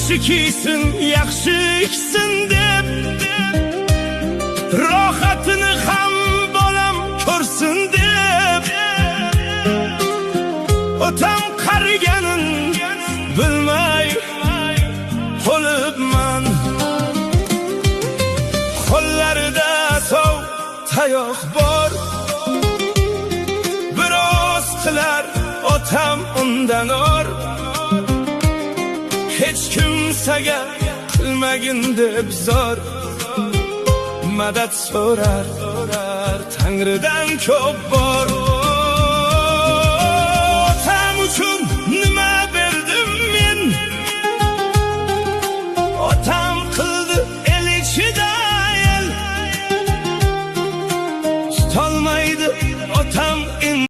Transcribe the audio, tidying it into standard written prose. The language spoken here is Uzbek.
yaxshi kiysin, yaxshi ichsin deb, rohatini ham bolam ko'rsin deb, otam qariganin bilmay qolibman. Qo'llarida sov tayoq bor, biroz qilar otam undan or. Hech kimsaga qilmagin deb zor, madad so'rar Tangridan ko'p bor.